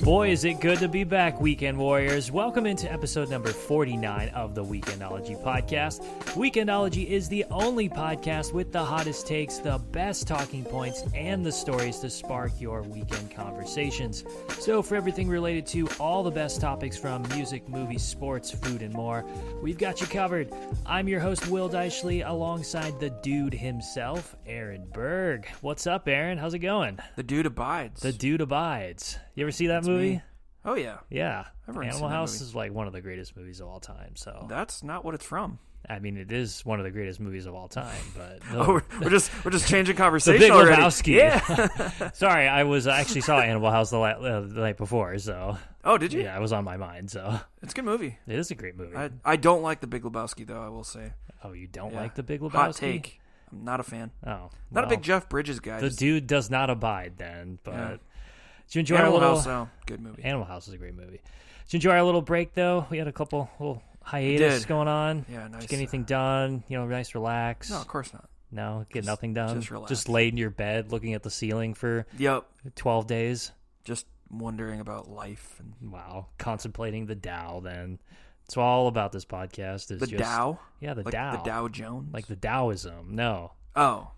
Boy, is it good to be back, Weekend Warriors. Welcome into episode number 49 of the Weekendology Podcast. Weekendology is the only podcast with the hottest takes, the best talking points, and the stories to spark your weekend conversations. So for everything related to all the best topics from music, movies, sports, food, and more, we've got you covered. I'm your host, Will Deichley, alongside the dude himself, Aaron Berg. What's up, Aaron? How's it going? The Dude Abides. The Dude Abides. You ever see that That's movie? me. Oh, yeah. Yeah. Everyone's Animal seen that House movie. is like one of the greatest movies of all time. So That's not what it's from. I mean, it is one of the greatest movies of all time. But We're just changing the conversation Big already. Lebowski. Yeah. Sorry, I actually saw Animal House the night before. So Oh, did you? yeah, it was on my mind. So It's a good movie. it is a great movie. I don't like The Big Lebowski, though, I will say. Oh, you don't Yeah. like the Big Lebowski? Hot take. I'm not a fan. Oh, Not a big Jeff Bridges guy. The just dude does not abide then. But Yeah. did you enjoy Animal our little House, though. Good movie. Animal House is a great movie. Did you enjoy our little break though? We had a couple little hiatus did. going on. Yeah, Did nice. you get anything done? Nice, relax. No, of course not. No, get Just- nothing done. just relax. Just laid in your bed, looking at the ceiling for Yep. 12 days. Just wondering about life. And Wow, contemplating the Tao. Then it's all about this podcast. Is the just, Dow? Yeah, the Like Tao. the Dow Jones? like the Taoism. No, Oh.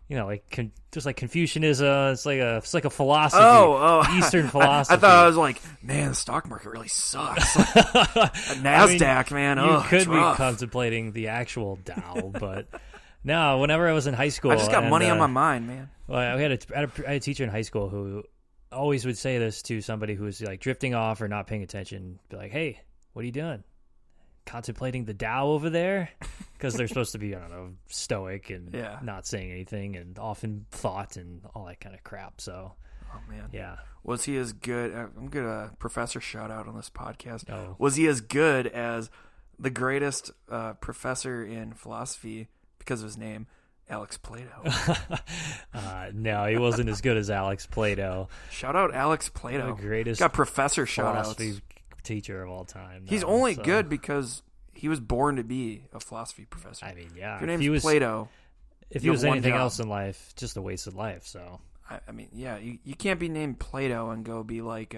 just like Confucianism. It's like a philosophy. Oh. Eastern philosophy. I thought I was like, man, the stock market really sucks. NASDAQ, man. You Oh, could it's be rough. contemplating the actual Tao, but no. Whenever I was in high school, I just got and, money on my mind, man. Well, I had a teacher in high school who always would say this to somebody who was like drifting off or not paying attention. Be like, "Hey, what are you doing? Contemplating the Tao over there?" Because they're supposed to be, I don't know, stoic and Yeah. not saying anything and often thought and all that kind of crap. So, Oh, man. yeah. Was he as good? I'm going to professor shout out on this podcast. Oh. Was he as good as the greatest professor in philosophy because of his name, Alex Plato? No, he wasn't as good as Alex Plato, Shout out Alex Plato. the greatest Got professor shout philosophy outs. teacher of all time. He's No, only so- good because he was born to be a philosophy professor. I mean, yeah. If your name's Plato, if he you was have one anything job. else in life, just a wasted life. So, I mean, yeah, you can't be named Plato and go be like,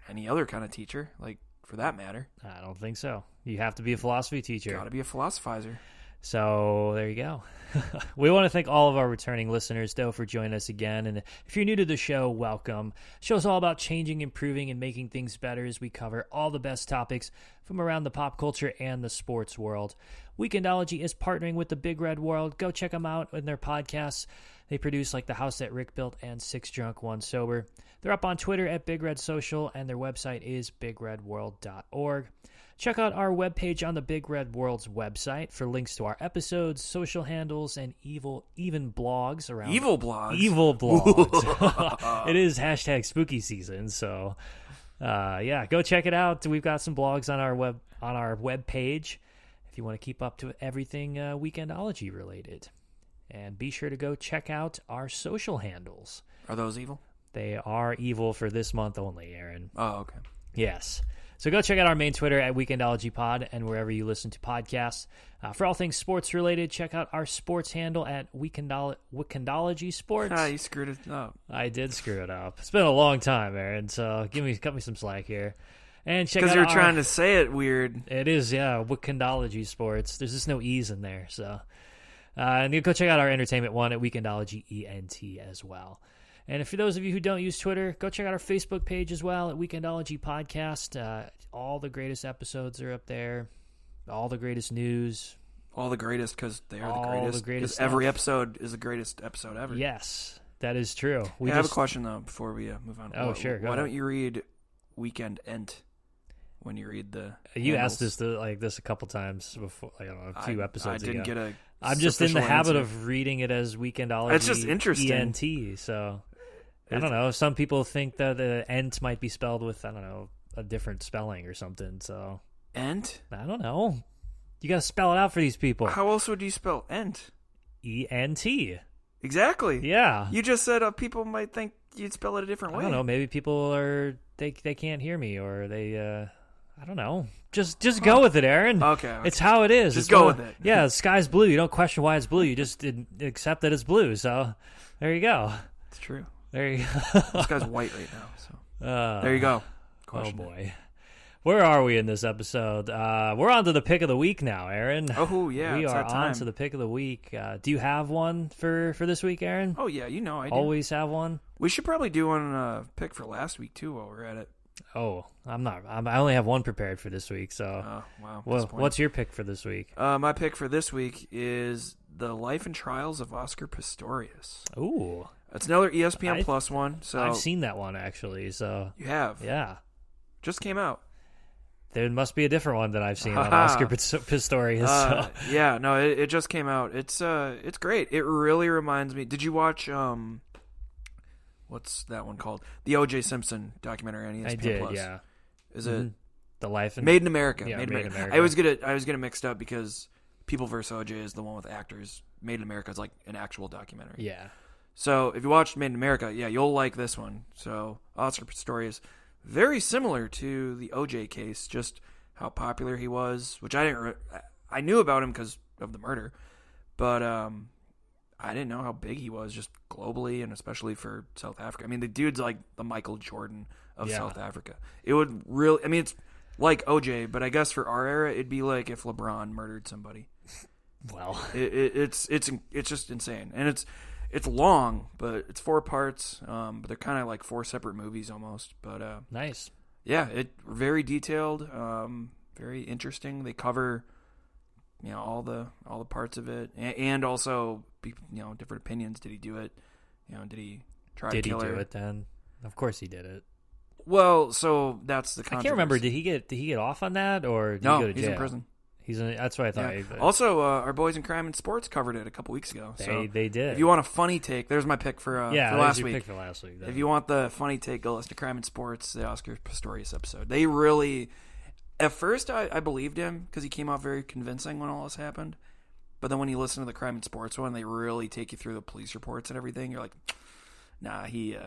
any other kind of teacher, like, for that matter. I don't think so. You have to be a philosophy teacher. Got to be a philosophizer. So there you go. We want to thank all of our returning listeners, though, for joining us again. And if you're new to the show, welcome. The show's all about changing, improving, and making things better as we cover all the best topics from around the pop culture and the sports world. Weekendology is partnering with the Big Red World. Go check them out in their podcasts. They produce like The House That Rick Built and Six Drunk, One Sober. They're up on Twitter at Big Red Social, and their website is bigredworld.org. Check out our webpage on the Big Red World's website for links to our episodes, social handles, and even blogs around Evil blogs. Evil blogs. It is hashtag spooky season, so yeah, go check it out. We've got some blogs on our web page if you want to keep up to everything Weekendology related. And be sure to go check out our social handles. Are those evil? They are evil for this month only, Aaron. Oh, okay. Yes. So go check out our main Twitter at Weekendology Pod and wherever you listen to podcasts. For all things sports related, check out our sports handle at Weekendology Sports. You screwed it up. I did screw it up. It's been a long time, Aaron, so cut me some slack here. And check out Because you're trying to say it weird. It is, yeah, Weekendology Sports. There's just no E's in there, so. And you go check out our entertainment one at Weekendology ENT as well. And for those of you who don't use Twitter, go check out our Facebook page as well at Weekendology Podcast. All the greatest episodes are up there. All the greatest news. All the greatest because they are All the greatest. the greatest 'Cause every stuff. episode is the greatest episode ever. Yes, that is true. I have a question, though, before we move on. Oh, sure, go Why ahead. don't you read Weekend Ent when you read the You handles? asked this a couple times before, I don't know, a few episodes I didn't ago. get a I'm just in the sufficient habit answer. of reading it as Weekendology. It's just interesting. ENT, so I don't know. Some people think that the Ent might be spelled with, I don't know, a different spelling or something. So Ent? I don't know. You got to spell it out for these people. How else would you spell Ent? ENT. Exactly. Yeah. You just said people might think you'd spell it a different way. I don't know. Maybe people they can't hear me, or they I don't know. Just go with it, Aaron. Okay. It's how it is. Just It's go what- with it. Yeah, the sky's blue. You don't question why it's blue. You just accept that it's blue. So there you go. It's true. There you go. This guy's white right now. So There you go. Oh, boy. Where are we in this episode? We're on to the pick of the week now, Aaron. Oh, yeah. We are on to the pick of the week. Do you have one for this week, Aaron? Oh, yeah. You know I do. Always have one? We should probably do one pick for last week, too, while we're at it. Oh, I'm not. I only have one prepared for this week. So, oh, wow. What's your pick for this week? My pick for this week is The Life and Trials of Oscar Pistorius. Ooh. It's another ESPN Plus one. So I've seen that one, actually. So you have? Yeah. Just came out. There must be a different one that I've seen on Oscar Pistorius. So. Yeah, no, it just came out. It's great. It really reminds me. Did you watch what's that one called? The O.J. Simpson documentary on ESPN I did, Plus. yeah. Is it The Life and Made in America? Yeah, Made in America. I was gonna mixed up because People vs. O.J. is the one with actors. Made in America is like an actual documentary. Yeah. So if you watched Made in America, yeah, you'll like this one. So Oscar Pistorius. Very similar to the O.J. case, just how popular he was, which I knew about him because of the murder, but I didn't know how big he was just globally and especially for South Africa. I mean, the dude's like the Michael Jordan of South Africa. It would really, I mean, it's like O.J., but I guess for our era, it'd be like if LeBron murdered somebody. Well, it's just insane, and it's long, but it's 4 parts. But they're kind of like 4 separate movies almost. But nice. Yeah, it very detailed, very interesting. They cover, all the parts of it, and also different opinions. Did he do it? Did he try to kill her? Did he do it then? Of course he did it. Well, so that's the controversy. I can't remember. Did he get off on that, or did he go to jail? He's in prison. That's what I thought. Yeah. Also, our boys in crime and sports covered it a couple weeks ago. They did. If you want a funny take, there's my pick for last week. Pick for last week. Then. If you want the funny take, go listen to Crime and Sports, the Oscar Pistorius episode. They really, at first, I believed him because he came out very convincing when all this happened. But then when you listen to the Crime and Sports one, they really take you through the police reports and everything. You're like, nah, he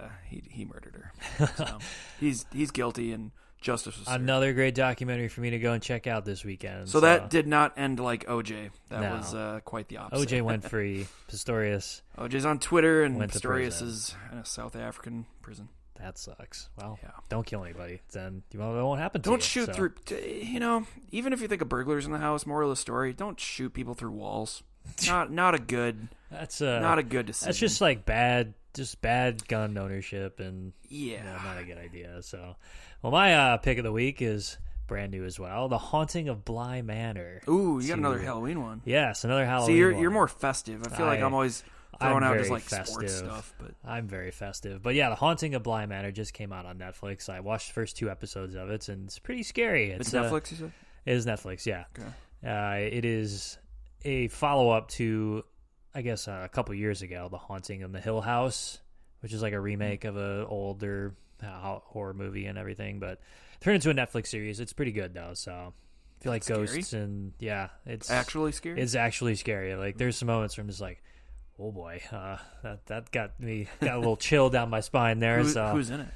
murdered her. So he's guilty and justice was served. Another great documentary for me to go and check out this weekend. So that did not end like OJ. That was quite the opposite. OJ went free. Pistorius. OJ's on Twitter, and Pistorius is in a South African prison. That sucks. Well, don't kill anybody. Then it won't happen to you. Don't shoot through. Even if you think a burglar's in the house, moral of the story: don't shoot people through walls. Not a good. That's not a good decision. That's just like bad gun ownership, and not a good idea. So, well, my pick of the week is brand new as well: The Haunting of Bly Manor. Ooh, you got another Halloween one. Yes, another Halloween. See, you're more festive. I feel like I'm always throwing out just like festive. Sports stuff, but I'm very festive. But yeah, The Haunting of Bly Manor just came out on Netflix. I watched the first 2 episodes of it, and it's pretty scary. It's Netflix, you said? It is Netflix, yeah. Okay. It is a follow-up to, I guess, a couple years ago, The Haunting of the Hill House, which is like a remake of an older horror movie and everything, but turned into a Netflix series. It's pretty good, though, so I feel like ghosts and, it's actually scary? It's actually scary. Like, there's some moments where I'm just like, oh boy, that got a little chill down my spine there. Who's in it?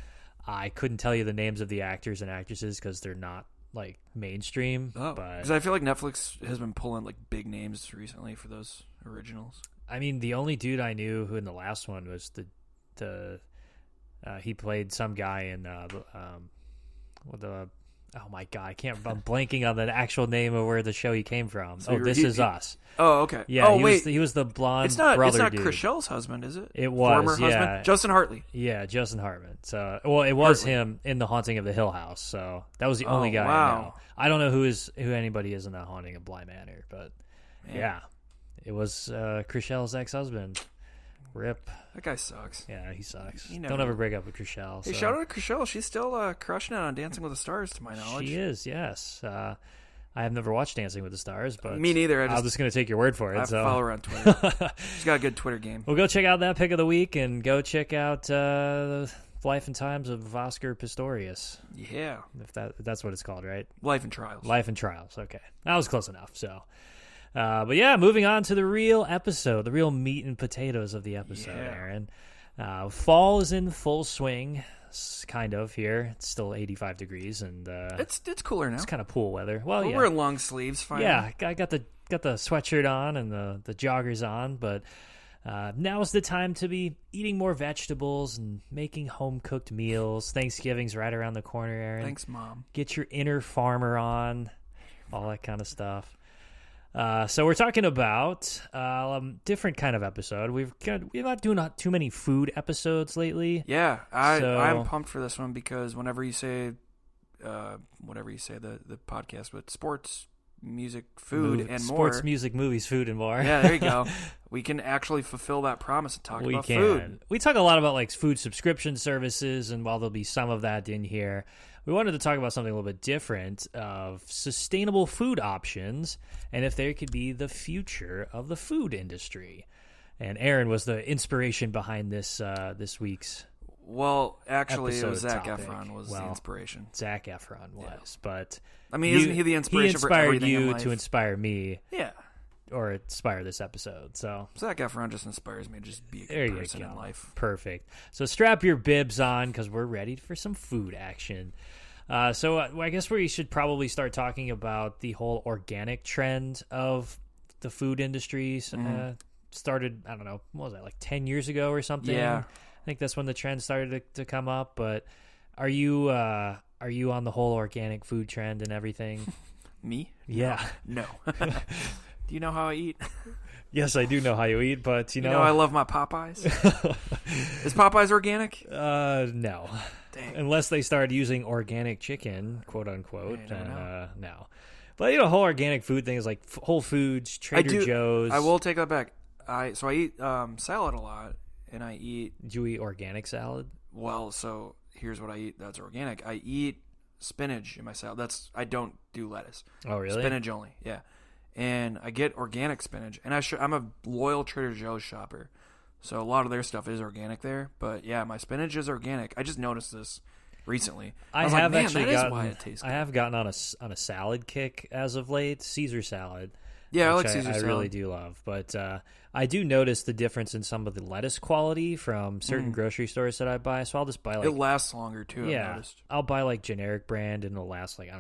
I couldn't tell you the names of the actors and actresses because they're not like mainstream. Oh, because I feel like Netflix has been pulling like big names recently for those originals. I mean, the only dude I knew who in the last one was he played some guy in oh my god, I'm blanking on the actual name of where the show he came from. So This Is Us. Oh, okay. Yeah, he was the blonde brother dude. It's not Chrishelle's husband, is it? It was, former husband? Justin Hartley. Yeah, Justin Hartman. So, it was him in The Haunting of the Hill House. So that was the only guy I know. I don't know who anybody is in The Haunting of Bly Manor, but it was Chrishelle's ex-husband. Rip. That guy sucks. Yeah, he sucks. Don't ever break up with Chrishell. Hey, shout out to Chrishell. She's still crushing it on Dancing with the Stars, to my knowledge. She is, yes. I have never watched Dancing with the Stars, but me neither. I'm just going to take your word for it. I have to follow her on Twitter. She's got a good Twitter game. Well, go check out that pick of the week and go check out the Life and Times of Oscar Pistorius. Yeah. If that's what it's called, right? Life and Trials. Life and Trials. Okay. That was close enough, so... but yeah, moving on to the real episode, the real meat and potatoes of the episode, Aaron. Fall is in full swing, kind of here. It's still 85 degrees, and it's cooler now. It's kind of pool weather. Well, we're wearing long sleeves. Finally. Yeah, I got the sweatshirt on and the joggers on, but Now's the time to be eating more vegetables and making home-cooked meals. Thanksgiving's right around the corner, Aaron. Thanks, Mom. Get your inner farmer on, all that kind of stuff. So we're talking about different kind of episode. We're not doing too many food episodes lately. Yeah, I'm pumped for this one because whenever you say the podcast with sports, music, food, and more. Sports, music, movies, food, and more. Yeah, there you go. We can actually fulfill that promise and talk about food. We talk a lot about like food subscription services, and while there'll be some of that in here, we wanted to talk about something a little bit different of sustainable food options and if there could be the future of the food industry. And Aaron was the inspiration behind this week's. Well, actually, it was Zac topic. Efron was the inspiration. Zac Efron was, but I mean, isn't he the inspiration for everything in life? He inspired you to inspire me. Yeah. Or inspire this episode. So Zac Efron just inspires me to just be a good person in life. Perfect. So strap your bibs on because we're ready for some food action. So I guess we should probably start talking about the whole organic trend of the food industry. Started, I don't know, what was that, like 10 years ago or something? Yeah. I think that's when the trend started to come up. But are you on the whole organic food trend and everything? Me? Yeah. No. Do you know how I eat? Yes, I do know how you eat, but you know I love my Popeyes. Is Popeyes organic? No. Dang. Unless they start using organic chicken, quote unquote. No. But whole organic food thing is like Whole Foods, Trader Joe's. I will take that back. I eat salad a lot, and I eat. Do you eat organic salad? Well, so here's what I eat. That's organic. I eat spinach in my salad. I don't do lettuce. Oh, really? Spinach only. Yeah. And I get organic spinach, and I'm a loyal Trader Joe's shopper, so a lot of their stuff is organic there. But yeah, my spinach is organic. I just noticed this recently. I have gotten on a salad kick as of late. Caesar salad. Yeah, I like Caesar salad. I really do love, but I do notice the difference in some of the lettuce quality from certain grocery stores that I buy. So I'll just buy it lasts longer too. Yeah, I've noticed. I'll buy like generic brand, and it'll last like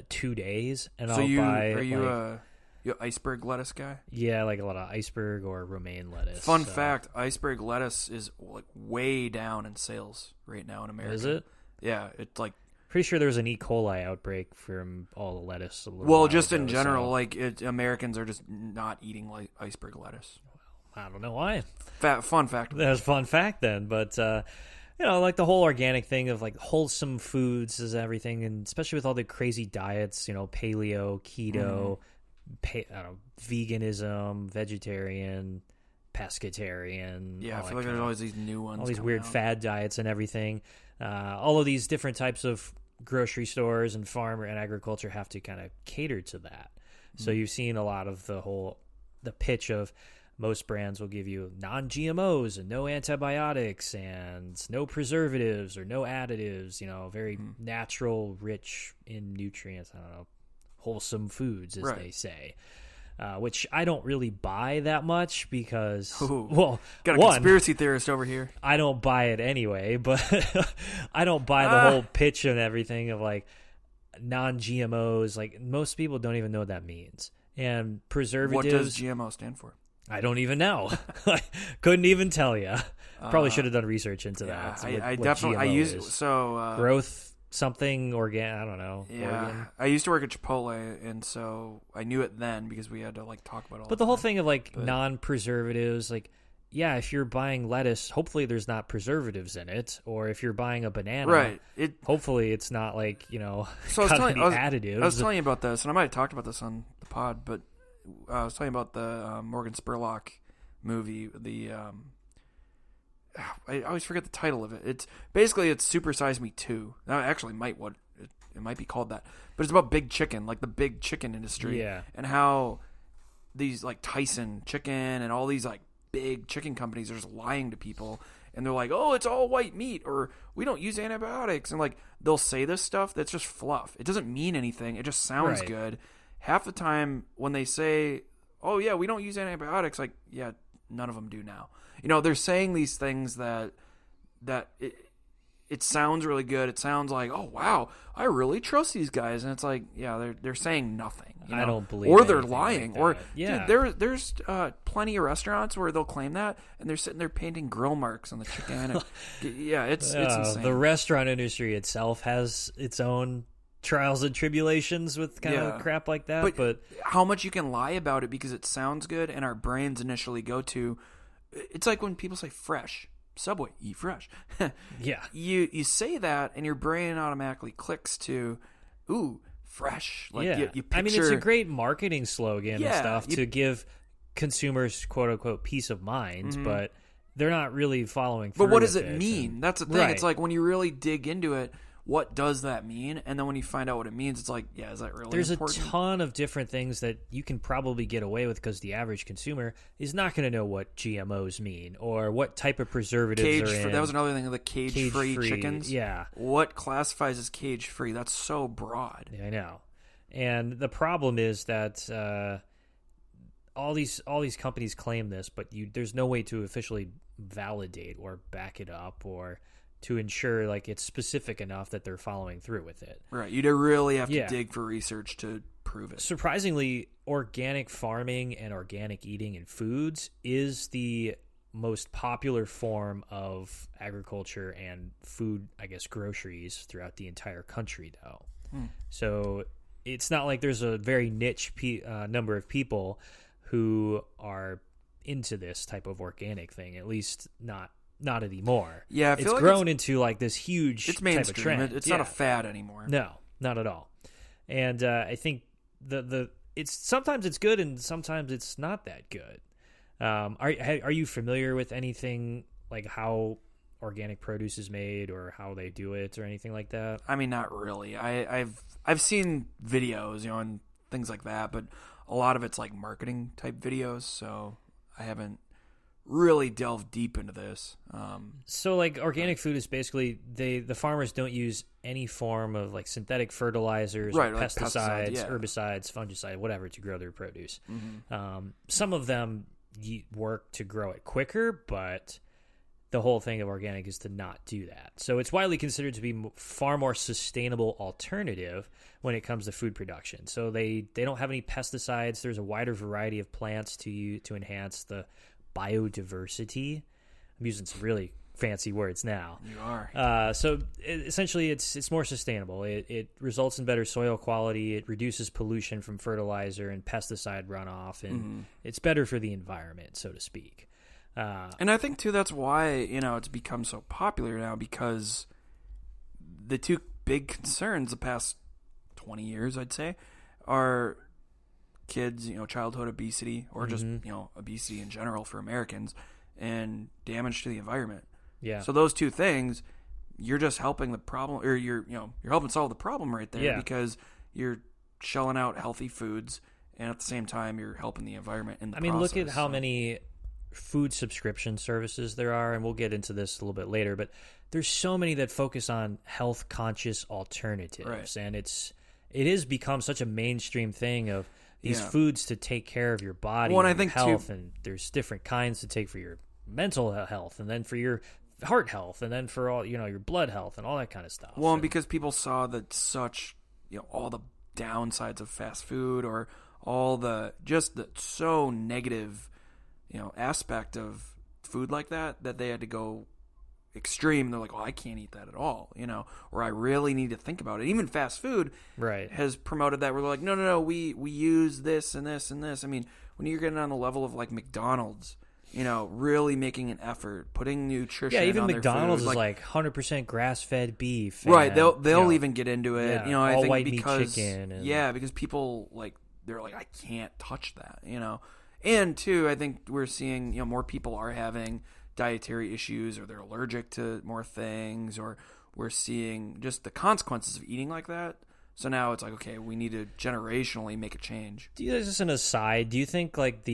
2 days. And so are you iceberg lettuce guy? Yeah, like a lot of iceberg or romaine lettuce. Fun fact, iceberg lettuce is like way down in sales right now in America. Is it? Yeah, it's like... Pretty sure there was an E. coli outbreak from all the lettuce. Just in general, Americans are just not eating like iceberg lettuce. Well, I don't know why. Fun fact. That's a fun fact then, but... like the whole organic thing of like wholesome foods is everything, and especially with all the crazy diets, paleo, keto, veganism, vegetarian, pescatarian. Yeah, I feel like there's always these new ones. All these weird fad diets and everything. All of these different types of grocery stores and farmer and agriculture have to kind of cater to that. So you've seen a lot of the pitch of most brands will give you non-GMOs and no antibiotics and no preservatives or no additives, very natural, rich in nutrients. I don't know. Wholesome foods, as they say, which I don't really buy that much because, got a conspiracy theorist over here. I don't buy it anyway, but I don't buy the whole pitch and everything of like non-GMOs. Like most people don't even know what that means. And preservatives. What does GMO stand for? I don't even know. I couldn't even tell you. Probably should have done research into that. I use growth. Something organic, I don't know. Yeah, Oregon. I used to work at Chipotle, and so I knew it then because we had to talk about all. But the whole thing of non-preservatives, if you're buying lettuce, hopefully there's not preservatives in it, or if you're buying a banana, right? Hopefully it's not additives. I was telling you about this, and I might have talked about this on the pod, but I was telling you about the Morgan Spurlock movie, I always forget the title of it. It's Super Size Me 2. Now, actually, it might be called that, but it's about big chicken, like the big chicken industry, and how these Tyson chicken and all these big chicken companies are just lying to people, and they're like, oh, it's all white meat, or we don't use antibiotics, and they'll say this stuff that's just fluff. It doesn't mean anything. It just sounds good. Half the time when they say, oh yeah, we don't use antibiotics, none of them do now. They're saying these things that it it sounds really good. It sounds like, oh wow, I really trust these guys, and it's like, yeah, they're saying nothing. I don't believe, or they're lying, like dude, there's plenty of restaurants where they'll claim that, and they're sitting there painting grill marks on the chicken. And, yeah, it's insane. The restaurant industry itself has its own trials and tribulations with kind of crap like that. But how much you can lie about it because it sounds good, and our brains initially go to. It's like when people say fresh. Subway, eat fresh. Yeah. You say that, and your brain automatically clicks to, ooh, fresh. Like you picture, I mean, it's a great marketing slogan and stuff to give consumers, quote unquote, peace of mind, but they're not really following through. But what does with it mean? That's the thing. Right. It's like when you really dig into it, what does that mean? And then when you find out what it means, it's like, yeah, is that really There's important? a ton of different things that you can probably get away with because the average consumer is not going to know what GMOs mean or what type of preservatives are in. That was another thing, the cage-free chickens. Yeah. What classifies as cage-free? That's so broad. Yeah, I know. And the problem is that all these companies claim this, but there's no way to officially validate or back it up or to ensure like it's specific enough that they're following through with it. Right. You'd really have to dig for research to prove it. Surprisingly, organic farming and organic eating in foods is the most popular form of agriculture and food, I guess, groceries throughout the entire country, though. So it's not like there's a very niche number of people who are into this type of organic thing, at least not anymore. Yeah, I feel it's like grown into like this huge it's mainstream. type of trend. It's not a fad anymore. No, not at all. And I think it's sometimes it's good and sometimes it's not that good. Are you familiar with anything like how organic produce is made or how they do it or anything like that? I mean, not really. I've seen videos, and things like that, but a lot of it's like marketing type videos, so I haven't really delved deep into this. So like organic food is basically the farmers don't use any form of like synthetic fertilizers, or like pesticides, herbicides, fungicide, whatever to grow their produce. Some of them work to grow it quicker, but the whole thing of organic is to not do that. So it's widely considered to be far more sustainable alternative when it comes to food production. So they don't have any pesticides. There's a wider variety of plants to enhance the biodiversity. I'm using some really fancy words now. You are. So essentially, it's more sustainable. It results in better soil quality. It reduces pollution from fertilizer and pesticide runoff, and it's better for the environment, so to speak. And I think, too, that's why, it's become so popular now, because the two big concerns the past 20 years, I'd say, are kids, childhood obesity, or just, obesity in general for Americans, and damage to the environment. Yeah. So those two things, you're just helping the problem, or you're helping solve the problem right there, because you're shelling out healthy foods, and at the same time, you're helping the environment in the process. Look at how many food subscription services there are, and we'll get into this a little bit later, but there's so many that focus on health conscious alternatives, right. And it has become such a mainstream ththing of these foods to take care of your body and your health, and there's different kinds to take for your mental health, and then for your heart health, and then for all your blood health and all that kind of stuff. Well, and because people saw that all the downsides of fast food, or all the so negative aspect of food like that they had to go extreme. They're like, I can't eat that at all, or I really need to think about it. Even fast food has promoted that, where they're like, no, we use this and this and this. I mean, when you're getting on the level of like McDonald's, really making an effort, putting nutrition on even their McDonald's food, is like 100% grass-fed beef. Right, they'll even get into it. I all think white because meat chicken. And, because people they're like, I can't touch that. And too, I think we're seeing more people are having dietary issues, or they're allergic to more things, or we're seeing just the consequences of eating like that. So now it's like, okay, we need to generationally make a change. Just an aside, do you think like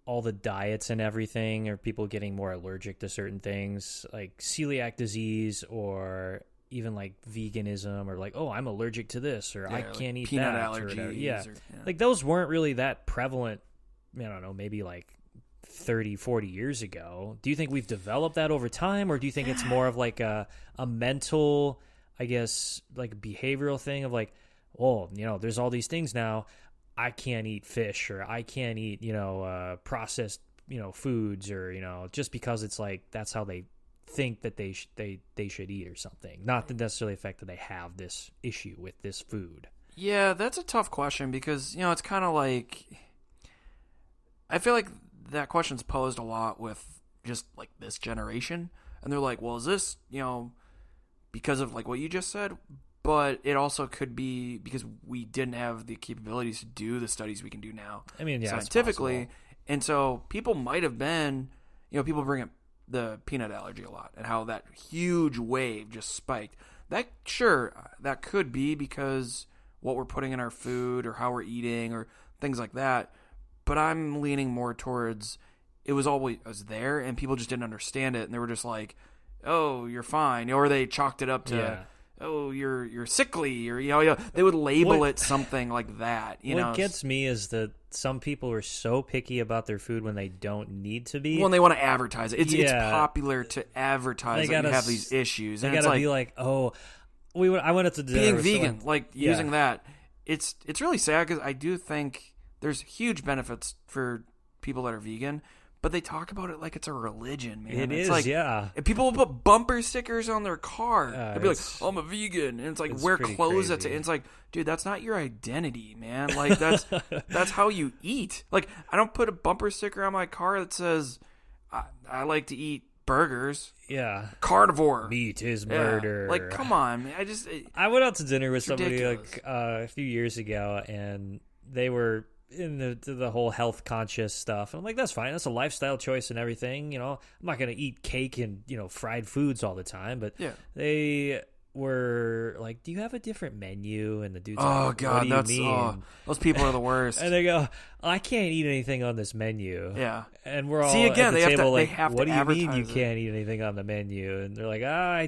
all the diets and everything, are people getting more allergic to certain things like celiac disease, or even like veganism, or like, I'm allergic to this, or I can't eat peanut that, allergies, or whatever. Like those weren't really that prevalent. I don't know, maybe like 30, 40 years ago. Do you think we've developed that over time, or do you think it's more of like a mental, I guess, like behavioral thing of like, oh, there's all these things now. I can't eat fish, or I can't eat, processed, foods, or, just because it's like that's how they think that they should eat or something. Not necessarily the fact that they have this issue with this food. Yeah, that's a tough question because, it's kind of like, I feel like that question's posed a lot with just like this generation. And they're like, well, is this, because of like what you just said? But it also could be because we didn't have the capabilities to do the studies we can do now. I mean, yeah, scientifically. And so people might have been, people bring up the peanut allergy a lot and how that huge wave just spiked. That could be because what we're putting in our food or how we're eating or things like that. But I'm leaning more towards it was always there and people just didn't understand it. And they were just like, oh, you're fine. Or they chalked it up to, oh, you're sickly, or they would label it something like that. What gets me is that some people are so picky about their food when they don't need to be. Well, they want to advertise it. It's popular to advertise that you have these issues. They gotta be like, oh, I went up to dinner being vegan, using that. It's really sad because I do think there's huge benefits for people that are vegan. But they talk about it like it's a religion, man. It's like, yeah. And people will put bumper stickers on their car. They'll be like, oh, I'm a vegan. And it's like, wear clothes. And it's like, dude, that's not your identity, man. Like, that's how you eat. Like, I don't put a bumper sticker on my car that says, I like to eat burgers. Yeah. Carnivore. Meat is murder. Like, come on, man. I went out to dinner with somebody ridiculous. a few years ago, and they were in the whole health conscious stuff. And I'm like, that's fine. That's a lifestyle choice and everything. I'm not going to eat cake and, fried foods all the time. But they were like, do you have a different menu? And the dude's like, God, what do you mean? Those people are the worst. And they go, I can't eat anything on this menu. Yeah. And we're all again, at the they table have to, what do you mean you it. can't eat anything on the menu? And they're like, I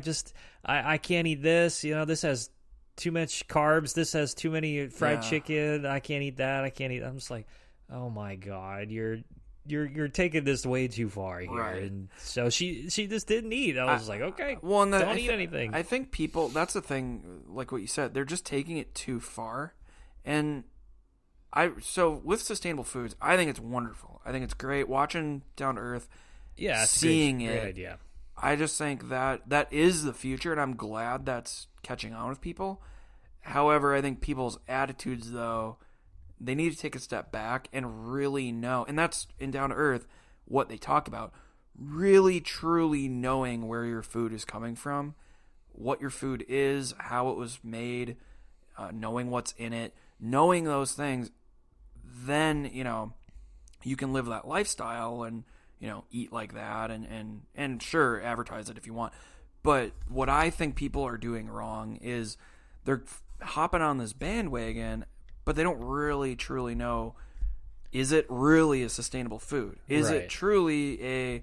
can't eat this. This has too much carbs. This has too many fried chicken. I can't eat that. I can't eat. I'm just like, oh my God, you're taking this way too far here. Right. And so she just didn't eat. I was like, okay, well, don't eat anything. I think people, that's the thing, like what you said, they're just taking it too far. And so with sustainable foods, I think it's wonderful. I think it's great watching Down to Earth. Yeah, seeing great it. idea. I just think that is the future, and I'm glad that's catching on with people. However, I think people's attitudes, though, they need to take a step back and really know, and that's in Down to Earth, what they talk about, really, truly knowing where your food is coming from, what your food is, how it was made, knowing what's in it, knowing those things, then, you can live that lifestyle and, eat like that and sure, advertise it if you want. But what I think people are doing wrong is they're hopping on this bandwagon, but they don't really truly know, is it really a sustainable food? Is it truly a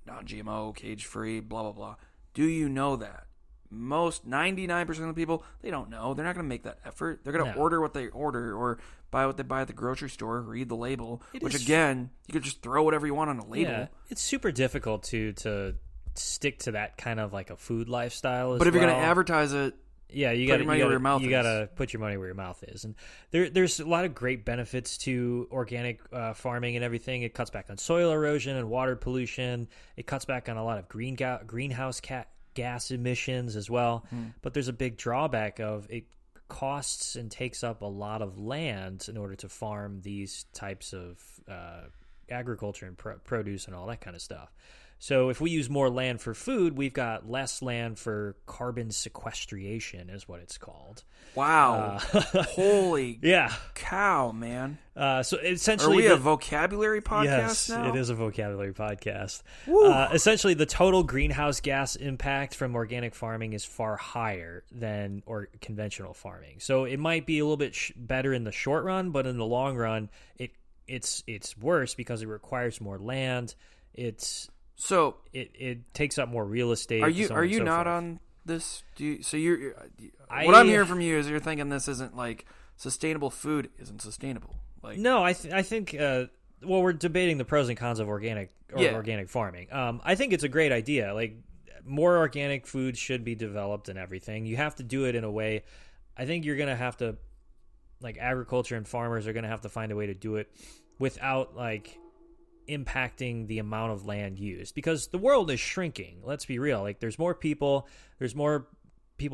non-GMO, cage-free, blah, blah, blah? Do you know that? Most 99% of the people, they don't know. They're not going to make that effort. They're going to order what they order or buy what they buy at the grocery store, read the label, again, you could just throw whatever you want on a label. Yeah, it's super difficult to stick to that kind of like a food lifestyle But if you're going to advertise it, you got to put your money where your mouth is. And there's a lot of great benefits to organic farming and everything. It cuts back on soil erosion and water pollution. It cuts back on a lot of greenhouse gas emissions as well. But there's a big drawback of it costs and takes up a lot of land in order to farm these types of agriculture and produce and all that kind of stuff. So if we use more land for food, we've got less land for carbon sequestration is what it's called. Wow. Holy cow, man. So essentially... Are we a vocabulary podcast now? Yes, it is a vocabulary podcast. Essentially, the total greenhouse gas impact from organic farming is far higher than conventional farming. So it might be a little bit better in the short run, but in the long run, it's worse because it requires more land. So it takes up more real estate. Are you not on this? What I'm hearing from you is you're thinking this isn't like sustainable food isn't sustainable. Like no, I think well, we're debating the pros and cons of organic farming. I think it's a great idea. Like, more organic food should be developed and everything. You have to do it in a way. I think you're going to have to, like, agriculture and farmers are going to have to find a way to do it without, like, impacting the amount of land used, because the world is shrinking. Let's be real. Like, there's more people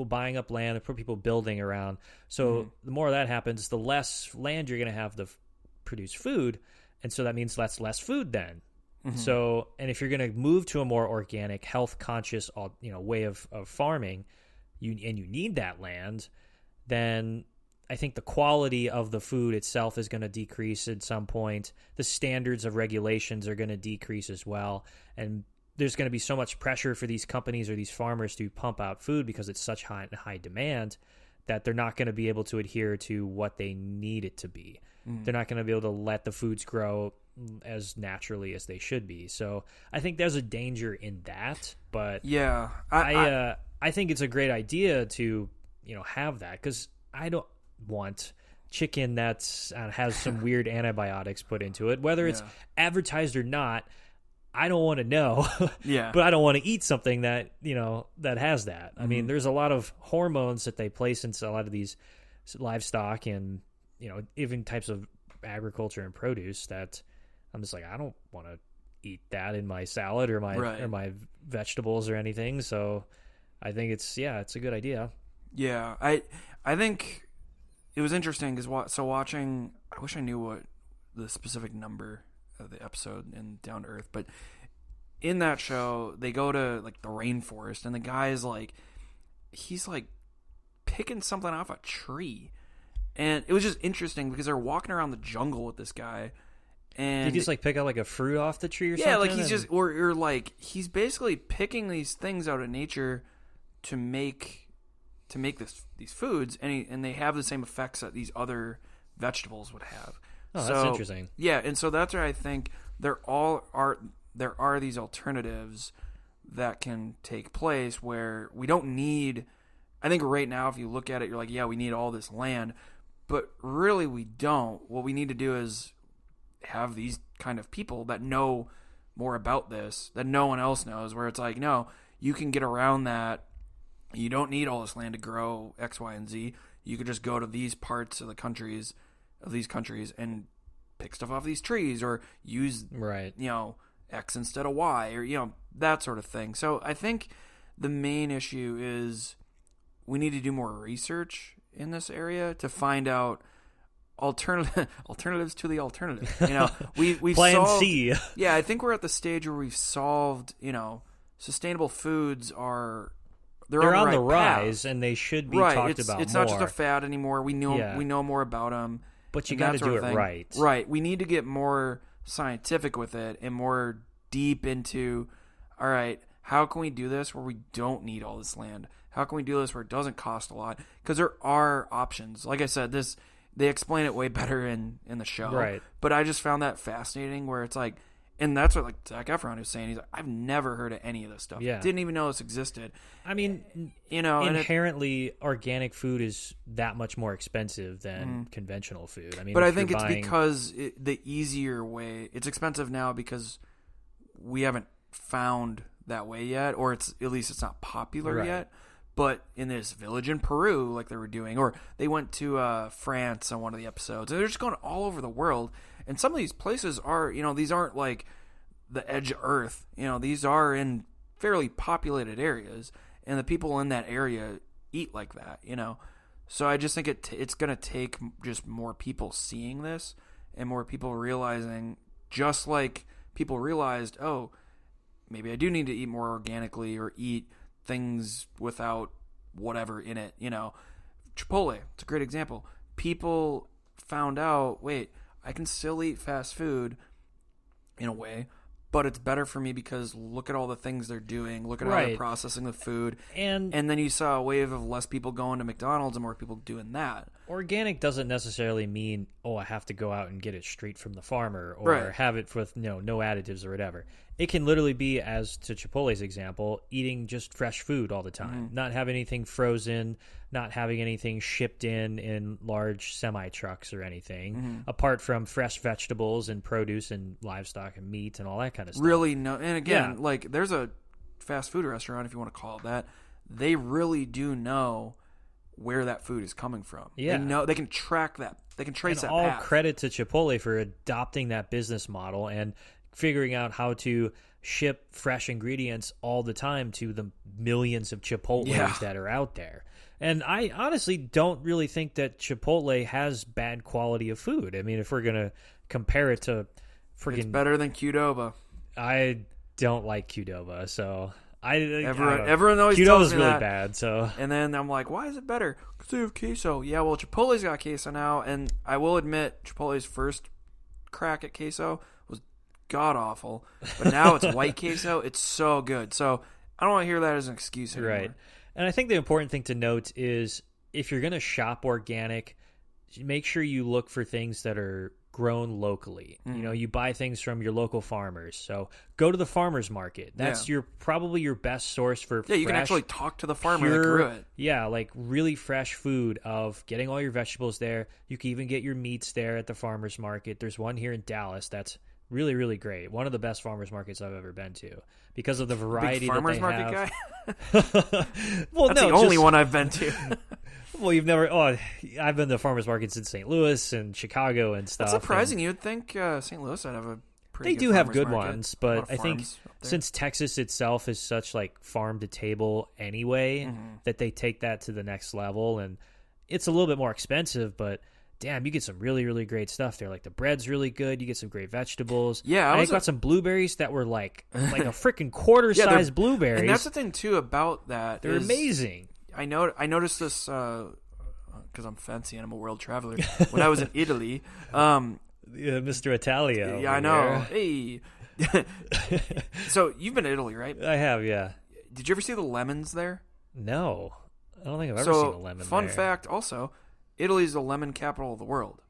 buying up land, there's more people building around. So the more that happens, the less land you're going to have to produce food. And so that means less food then. So, and if you're going to move to a more organic, health conscious, way of farming, you need that land, then I think the quality of the food itself is going to decrease at some point. The standards of regulations are going to decrease as well. And there's going to be so much pressure for these companies or these farmers to pump out food because it's such high demand that they're not going to be able to adhere to what they need it to be. They're not going to be able to let the foods grow as naturally as they should be. So I think there's a danger in that. But yeah, I think it's a great idea to have that, because I don't want chicken that has some weird antibiotics put into it, whether it's advertised or not. I don't want to know. But I don't want to eat something that that has that. I mean, there's a lot of hormones that they place into a lot of these livestock and even types of agriculture and produce that I'm just like, I don't want to eat that in my salad or my vegetables or anything. So I think it's a good idea. Yeah, I think it was interesting because watching, I wish I knew what the specific number of the episode in Down to Earth, but in that show they go to like the rainforest and the guy is like, he's like picking something off a tree, and it was just interesting because they're walking around the jungle with this guy. And he just like pick out like a fruit off the tree or something? Yeah, like he's just, or like he's basically picking these things out of nature to make these foods, and they have the same effects that these other vegetables would have. Oh, that's interesting. Yeah, and so that's where I think there are these alternatives that can take place where we don't need. I think right now, if you look at it, you're like, yeah, we need all this land, but really we don't. What we need to do is have these kind of people that know more about this that no one else knows, where it's like, no, you can get around that. You don't need all this land to grow X, Y, and Z. You could just go to these parts of these countries and pick stuff off these trees, or use X instead of Y, or that sort of thing. So I think the main issue is we need to do more research in this area to find out alternatives to the alternative. We've Plan solved, C. Yeah, I think we're at the stage where we've solved. Sustainable foods they're on the rise, and they should be talked about. It's more. not just a fad anymore. We know more about them, but you got to do it right. Right. We need to get more scientific with it and more deep into. All right, how can we do this where we don't need all this land? How can we do this where it doesn't cost a lot? Because there are options. Like I said, they explain it way better in the show. Right. But I just found that fascinating, where it's like. And that's what like Zac Efron was saying. He's like, I've never heard of any of this stuff. Yeah. Didn't even know this existed. I mean, inherently, organic food is that much more expensive than conventional food. I mean, but I think it's because the easier way. It's expensive now because we haven't found that way yet, or at least it's not popular yet. But in this village in Peru, like they were doing, or they went to France on one of the episodes, and they're just going all over the world. And some of these places are, these aren't like the edge of Earth. These are in fairly populated areas, and the people in that area eat like that. So I just think it's going to take just more people seeing this and more people realizing, just like people realized, oh, maybe I do need to eat more organically or eat things without whatever in it. Chipotle, it's a great example. People found out, wait, I can still eat fast food in a way, but it's better for me because look at all the things they're doing. Look at how they're processing the food. And then you saw a wave of less people going to McDonald's and more people doing that. Organic doesn't necessarily mean I have to go out and get it straight from the farmer or have it with no additives or whatever. It can literally be, as to Chipotle's example, eating just fresh food all the time, not having anything frozen, not having anything shipped in large semi-trucks or anything, apart from fresh vegetables and produce and livestock and meat and all that kind of stuff. Really, no. And again, like there's a fast food restaurant, if you want to call it that, they really do know where that food is coming from. Yeah. They can track that. They can trace that path. All credit to Chipotle for adopting that business model and figuring out how to ship fresh ingredients all the time to the millions of Chipotles that are out there. And I honestly don't really think that Chipotle has bad quality of food. I mean, if we're going to compare it to it's better than Qdoba. I don't like Qdoba, so everyone always Qdoba's tells me really that. Bad. So, and then I'm like, why is it better? Because they have queso. Yeah, well, Chipotle's got queso now, and I will admit, Chipotle's first crack at queso was god awful, but now it's white queso. It's so good. So I don't want to hear that as an excuse anymore. Right. And I think the important thing to note is if you're going to shop organic, make sure you look for things that are grown locally. You know, you buy things from your local farmers. So go to the farmer's market. That's probably your best source for fresh, you can actually talk to the farmer that grew it. Yeah, like really fresh food of getting all your vegetables there. You can even get your meats there at the farmer's market. There's one here in Dallas that's really, really great. One of the best farmers markets I've ever been to because of the variety that they market have. Guy? Well, that's the only one I've been to. Well, you've never. Oh, I've been to farmers markets in St. Louis and Chicago and stuff. That's surprising. You'd think St. Louis would have a pretty. They good do have good market. ones, but I think since Texas itself is such like farm to table anyway, that they take that to the next level, and it's a little bit more expensive, but. Damn, you get some really, really great stuff there. Like the bread's really good. You get some great vegetables. Yeah, I got some blueberries that were like a freaking quarter-size blueberries. And that's the thing too about that. They're amazing. I noticed this because I'm fancy and I'm a world traveler. When I was in Italy, Mr. Italia. Yeah, I know. Hey, so you've been to Italy, right? I have. Yeah. Did you ever see the lemons there? No, I don't think I've ever seen a lemon. Fun there. fact, also. Italy's the lemon capital of the world.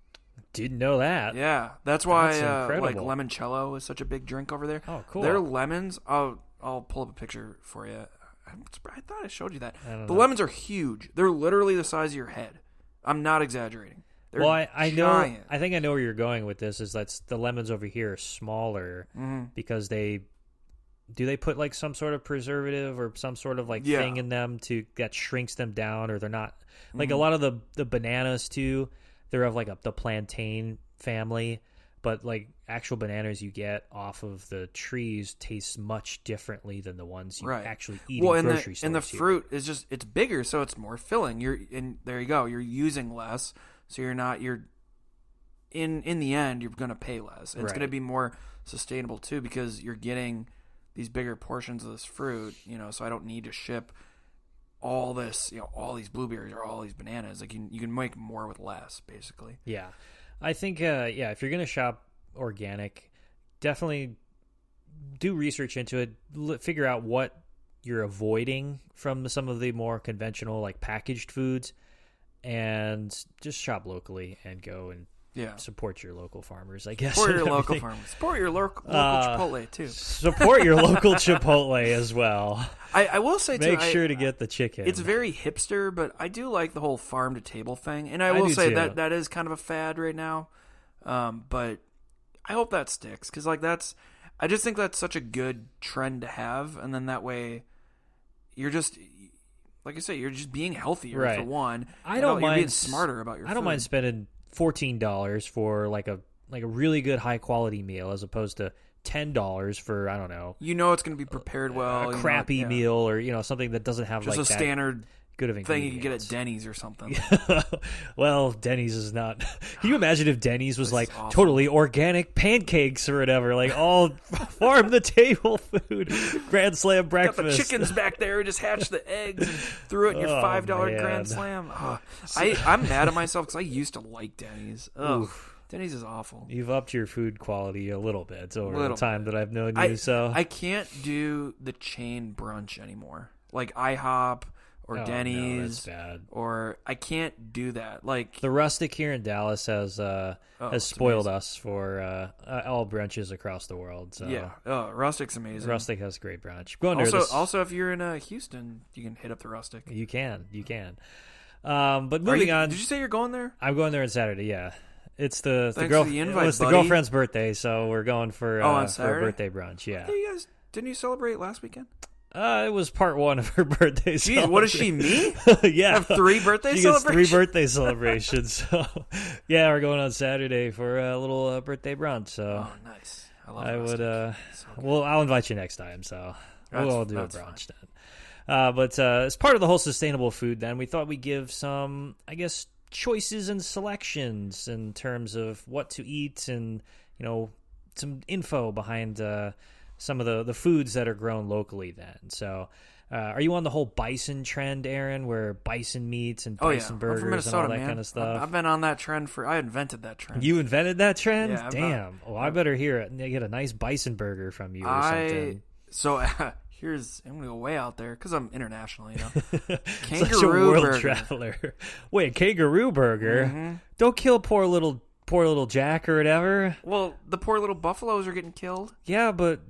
Didn't know that. Yeah, that's why like limoncello is such a big drink over there. Oh, cool. Their lemons. I'll pull up a picture for you. I thought I showed you that. The lemons are huge. They're literally the size of your head. I'm not exaggerating. They're I know. I think I know where you're going with this. Is that the lemons over here are smaller because they put like some sort of preservative or some sort of like thing in them that shrinks them down, or they're not. Like a lot of the bananas too, they're of like the plantain family, but like actual bananas you get off of the trees taste much differently than the ones you actually eat in grocery stores. And the fruit is it's bigger, so it's more filling. There you go. You're using less, so you're in the end you're going to pay less. It's going to be more sustainable too because you're getting these bigger portions of this fruit. So I don't need to ship all this, all these blueberries or all these bananas. Like you can make more with less, basically. Yeah, I think if you're gonna shop organic, definitely do research into it. Figure out what you're avoiding from some of the more conventional like packaged foods, and just shop locally and go and support your local farmers, I guess. Support your local farmers. Support your local Chipotle, too. Support your local Chipotle as well. I will say, too. Make sure to get the chicken. It's very hipster, but I do like the whole farm-to-table thing. And I will say that is kind of a fad right now. But I hope that sticks. Because, I just think that's such a good trend to have. And then that way, you're just... Like I say, you're just being healthier, for one. You're being smarter about your food. I don't mind spending $14 for like a really good high quality meal as opposed to $10 for I don't know. It's going to be prepared well. A crappy meal or something that doesn't have just like a standard good of thing you can get at Denny's or something. Well, Denny's is not. Can you imagine if Denny's was like totally organic pancakes or whatever, like all farm to table food, Grand Slam breakfast. Got the chickens back there, just hatched the eggs and threw it in your $5 Grand Slam. I'm mad at myself because I used to like Denny's. Denny's is awful. You've upped your food quality a little bit over the time that I've known you. So I can't do the chain brunch anymore, like IHOP or Oh, Denny's. No, that's bad. Or I can't do that. Like The Rustic here in Dallas has spoiled us for all brunches across the world. So yeah, Rustic's amazing. Rustic has great brunch. Going Also, if you're in Houston, you can hit up the Rustic. You can. But moving on. Did you say you're going there? I'm going there on Saturday. Yeah, it's the invite, it's the girlfriend's birthday, so we're going for on for a birthday brunch. Yeah. Didn't you celebrate last weekend? It was part one of her birthday. Jeez, what is she, me? Yeah, have 3 birthday she celebrations. Gets 3 birthday celebrations. So, yeah, we're going on Saturday for a little birthday brunch. So, nice. I love Rustic. Well, I'll invite you next time. So we'll all do a brunch fine. then. But as part of the whole sustainable food, then we thought we'd give some, I guess, choices and selections in terms of what to eat, and some info behind some of the foods that are grown locally then. So are you on the whole bison trend, Aaron, where bison meats and bison burgers and all that kind of stuff? I've been on that trend I invented that trend. You invented that trend? Yeah, damn. I better hear it and get a nice bison burger from you or something. So I'm going to go way out there because I'm international, Kangaroo Such a world burger. Traveler. Wait, kangaroo burger? Mm-hmm. Don't kill poor little Jack or whatever. Well, the poor little buffaloes are getting killed. Yeah, but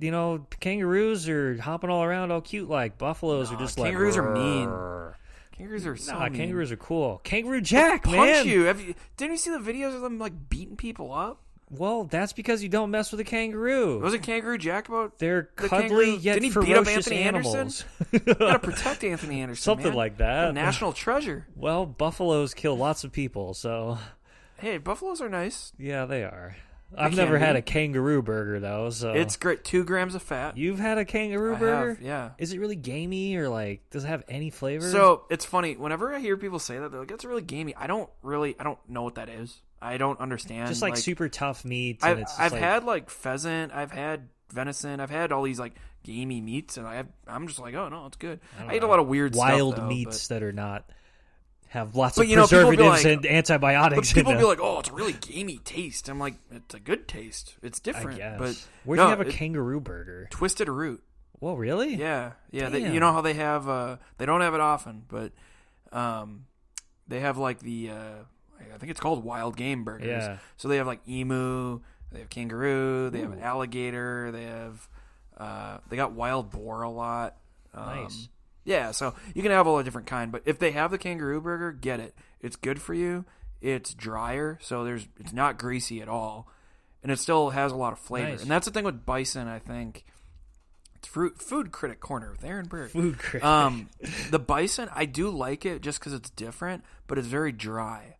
kangaroos are hopping all around all cute like. Buffaloes are just kangaroos like are mean. Kangaroos are so mean. Kangaroos are cool. Kangaroo Jack, They'll man. punch you. Didn't you see the videos of them like beating people up? Well, that's because you don't mess with a kangaroo. Wasn't Kangaroo Jack about They're cuddly yet Didn't he ferocious beat up Anthony animals. Anderson? You gotta protect Anthony Anderson, Something man. like that. A national treasure. Well, buffaloes kill lots of people, so... Hey, buffaloes are nice. Yeah, they are. I've never had a kangaroo burger, though, so... It's great. 2 grams of fat. You've had a kangaroo burger? I have, yeah. Is it really gamey, or, does it have any flavor? So, it's funny. Whenever I hear people say that, they're like, it's really gamey. I don't know what that is. I don't understand. Just, super tough meat. I've had, pheasant. I've had venison. I've had all these, gamey meats, and I'm just like, oh, no, it's good. I eat a lot of weird wild stuff, meats that are not... have lots of preservatives and antibiotics. But people be like, "Oh, it's a really gamey taste." I'm like, "It's a good taste. It's different." But where'd you have a kangaroo burger? Twisted Root. Whoa, really? Yeah. You know how they have? They don't have it often, but they have I think it's called wild game burgers. Yeah. So they have emu, they have kangaroo, they have alligator, they have they got wild boar a lot. Nice. Yeah, so you can have all the different kind, but if they have the kangaroo burger, get it. It's good for you. It's drier, so it's not greasy at all, and it still has a lot of flavor. Nice. And that's the thing with bison, I think. It's Food Critic Corner with Aaron Burke. Food Critic. The bison, I do like it just because it's different, but it's very dry.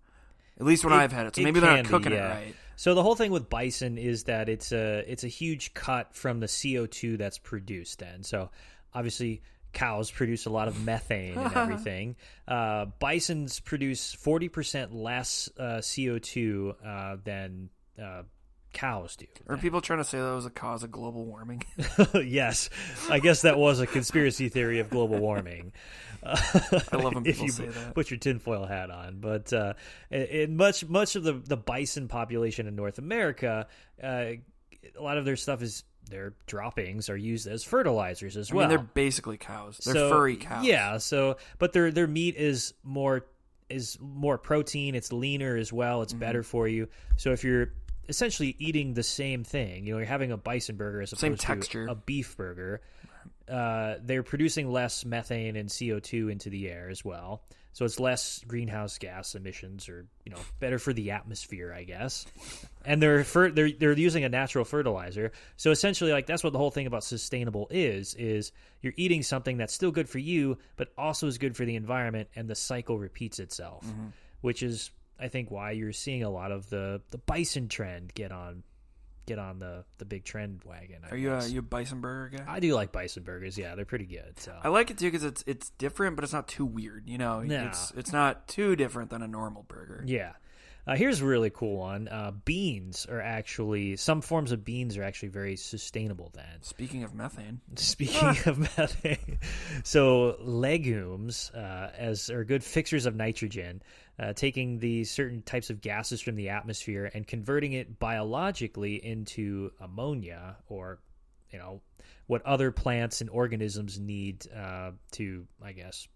At least when I've had it. So maybe they're not cooking it right. So the whole thing with bison is that it's a huge cut from the CO2 that's produced then. So obviously cows produce a lot of methane and everything. Bisons produce 40% less CO2 than cows do. Are people trying to say that was a cause of global warming? Yes. I guess that was a conspiracy theory of global warming. I love when people say that. Put your tinfoil hat on. But in much of the bison population in North America, a lot of their stuff is their droppings are used as fertilizers as well. I mean, they're basically cows. They're furry cows. Yeah. But their meat is more protein. It's leaner as well. It's better for you. So if you're essentially eating the same thing, you're having a bison burger as opposed to a beef burger. They're producing less methane and CO2 into the air as well. So it's less greenhouse gas emissions, or better for the atmosphere, I guess. And they're using a natural fertilizer. So essentially, that's what the whole thing about sustainable is you're eating something that's still good for you, but also is good for the environment, and the cycle repeats itself, which is, I think, why you're seeing a lot of the bison trend get on the big trend wagon. Are you a bison burger guy? I do like bison burgers. Yeah, they're pretty good. So I like it too because it's different, but it's not too weird. It's not too different than a normal burger. Yeah. Here's a really cool one. Beans are actually, some forms of beans are actually very sustainable then. Speaking of methane. So legumes are good fixers of nitrogen, taking these certain types of gases from the atmosphere and converting it biologically into ammonia, or what other plants and organisms need to, I guess,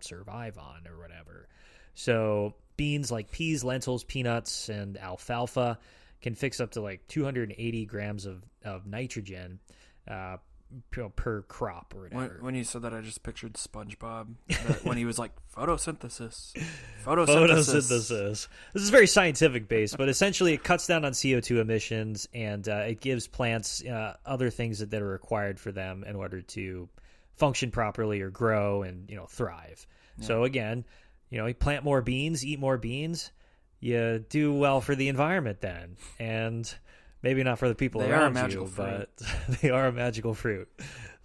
survive on or whatever. So beans like peas, lentils, peanuts, and alfalfa can fix up to like 280 grams of nitrogen per crop or whatever. When you said that, I just pictured SpongeBob when he was like, photosynthesis. This is very scientific based, but essentially it cuts down on CO2 emissions, and it gives plants other things that are required for them in order to function properly or grow and thrive. Yeah. So again, you plant more beans, eat more beans, you do well for the environment then, and maybe not for the people around you, but they are a magical fruit.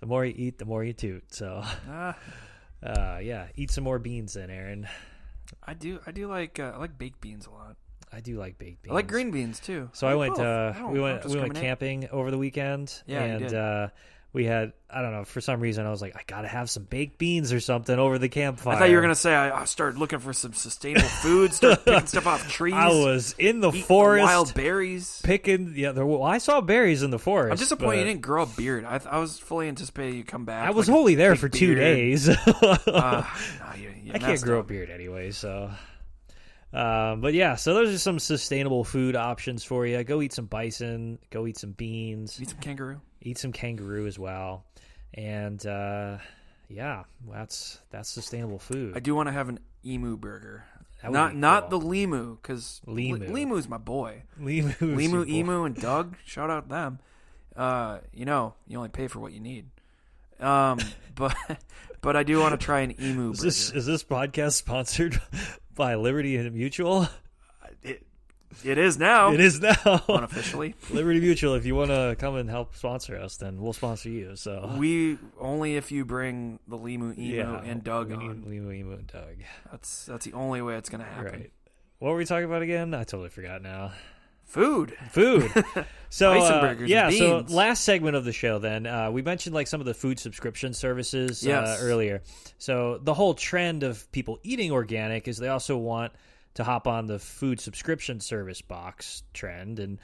The more you eat, the more you toot. So, yeah, eat some more beans then, Aaron. I do like I like baked beans a lot. I do like baked beans. I like green beans too. So we went camping over the weekend, and we had, I don't know, for some reason I was like, I gotta have some baked beans or something over the campfire. I thought you were gonna say I started looking for some sustainable food, started picking stuff off trees. I was in the forest, wild berries, picking. Yeah, I saw berries in the forest. I'm disappointed you didn't grow a beard. I was fully anticipating you come back. I was only there for 2 days. I can't grow a beard anyway, so. But yeah, so those are some sustainable food options for you. Go eat some bison. Go eat some beans. Eat some kangaroo. Eat some kangaroo as well. And yeah, that's sustainable food. I do want to have an emu burger. Not the Limu, because Limu's my boy. Limu, Emu, and Doug. Shout out them. You only pay for what you need. But I do want to try an emu burger. Is this podcast sponsored by Liberty Mutual? It is now. It is now. Unofficially. Liberty Mutual, if you want to come and help sponsor us, then we'll sponsor you. So we only if you bring the Limu, Emu, and Doug on. Limu, Emu, and Doug. That's the only way it's going to happen. Right. What were we talking about again? I totally forgot now. Food. So bison burgers and beans. So last segment of the show then, we mentioned like some of the food subscription services earlier. So the whole trend of people eating organic is they also want to hop on the food subscription service box trend, and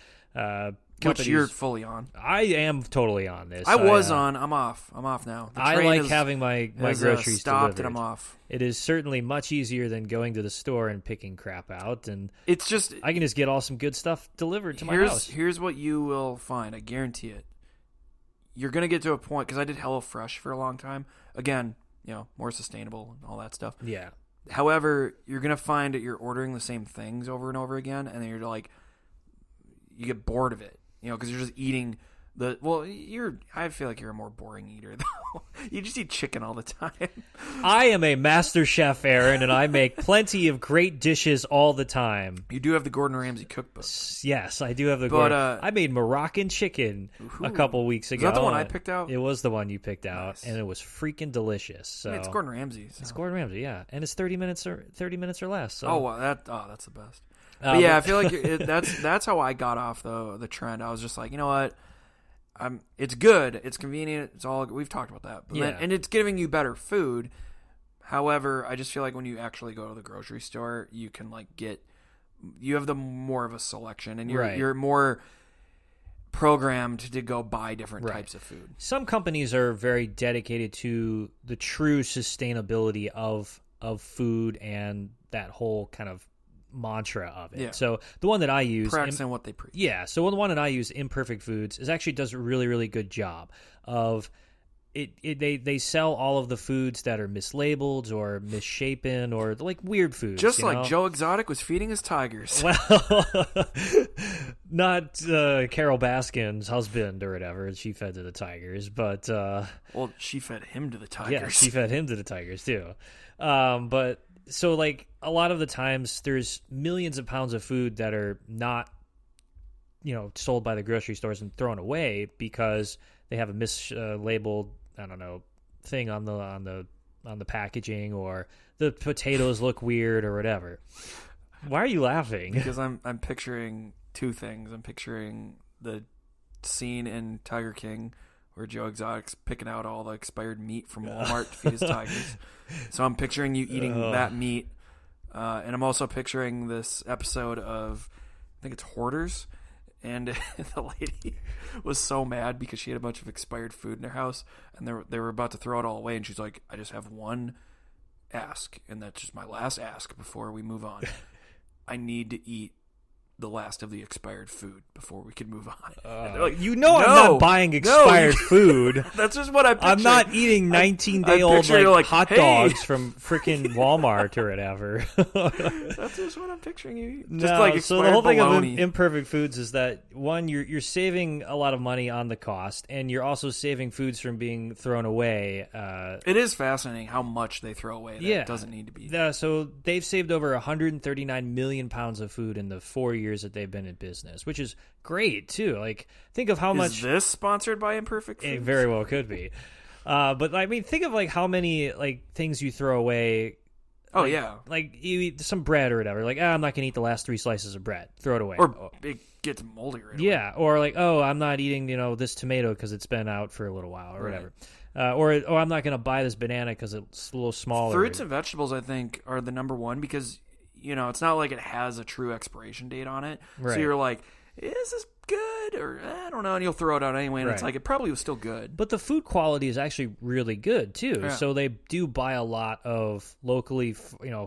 which you're fully on. I am totally on this. I was on. I'm off. I'm off now. I like having my groceries stopped delivered. And I'm off. It is certainly much easier than going to the store and picking crap out, and it's just I can just get all some good stuff delivered to my house. Here's what you will find. I guarantee it. You're gonna get to a point, because I did HelloFresh for a long time. Again, more sustainable and all that stuff. Yeah. However, you're going to find that you're ordering the same things over and over again, and then you're like, you get bored of it, because you're just eating I feel like you're a more boring eater, though. You just eat chicken all the time. I am a master chef, Aaron, and I make plenty of great dishes all the time. You do have the Gordon Ramsay cookbook. Yes, I do have the Gordon. I made Moroccan chicken a couple weeks ago. Is that the one I picked out? It was the one you picked out, nice. And it was freaking delicious. So. It's Gordon Ramsay. So. It's Gordon Ramsay, yeah, and it's 30 minutes or less. So. Oh, well, that's the best. But yeah, I feel like that's how I got off the trend. I was just like, you know what? It's good. It's convenient. It's all we've talked about that. But and it's giving you better food. However, I just feel like when you actually go to the grocery store, you can you have more of a selection, and you're more programmed to go buy different types of food. Some companies are very dedicated to the true sustainability of food and that whole kind of mantra of it. Yeah. So the one that I use, practicing what they preach. Yeah. So the one that I use, Imperfect Foods, actually does a really, really good job of it. They sell all of the foods that are mislabeled or misshapen or like weird foods. Just like Joe Exotic was feeding his tigers. Well, not Carol Baskin's husband or whatever. She fed to the tigers, but well, she fed him to the tigers. Yeah, she fed him to the tigers too. But so like a lot of the times there's millions of pounds of food that are not, sold by the grocery stores and thrown away because they have a mislabeled, I don't know, thing on the packaging, or the potatoes look weird or whatever. Why are you laughing? Because I'm picturing two things. I'm picturing the scene in Tiger King where Joe Exotic's picking out all the expired meat from Walmart to feed his tigers. So I'm picturing you eating that meat. And I'm also picturing this episode of, I think it's Hoarders. And the lady was so mad because she had a bunch of expired food in her house. And they were about to throw it all away. And she's like, I just have one ask, and that's just my last ask before we move on. I need to eat the last of the expired food before we can move on. Like, I'm not buying expired food. That's just what I'm picturing. I'm not eating 19-day-old like, hot dogs from freaking Walmart or whatever. That's just what I'm picturing you eat. No, just like expired so the whole thing bologna. of imperfect foods is that, one, you're saving a lot of money on the cost, and you're also saving foods from being thrown away. It is fascinating how much they throw away that doesn't need to be. So they've saved over 139 million pounds of food in the 4 years that they've been in business, which is great too. Like, think of how much. Is this sponsored by Imperfect Foods? It very well could be. But I mean, think of like how many like things you throw away. Oh, like, yeah. Like you eat some bread or whatever. Like, I'm not gonna eat the last 3 slices of bread. Throw it away. Or it gets moldy right away. Yeah. Or like, I'm not eating this tomato because it's been out for a little while or whatever. Or I'm not gonna buy this banana because it's a little smaller. Fruits and vegetables, I think, are the number one because it's not like it has a true expiration date on it. Right. So you're like, is this good? Or I don't know. And you'll throw it out anyway. And it's like, it probably was still good. But the food quality is actually really good too. Yeah. So they do buy a lot of locally,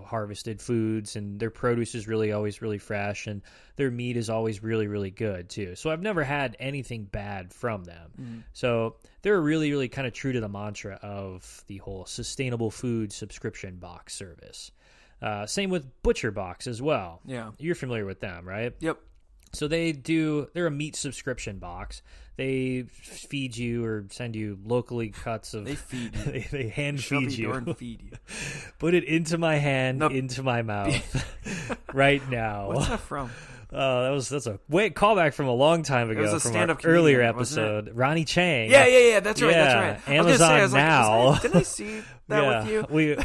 harvested foods, and their produce is really always really fresh, and their meat is always really, really good too. So I've never had anything bad from them. Mm-hmm. So they're really, really kind of true to the mantra of the whole sustainable food subscription box service. Same with Butcher Box as well. Yeah. You're familiar with them, right? Yep. So they're a meat subscription box. They feed you or send you locally cuts of. They feed you. they hand feed you. And feed you. Put it into my hand, into my mouth, right now. What's that from? That's a callback from a long time ago. It was a from stand-up our earlier comedian, episode. Ronnie Chang. Yeah. That's right. Amazon Now. Didn't I see that with you?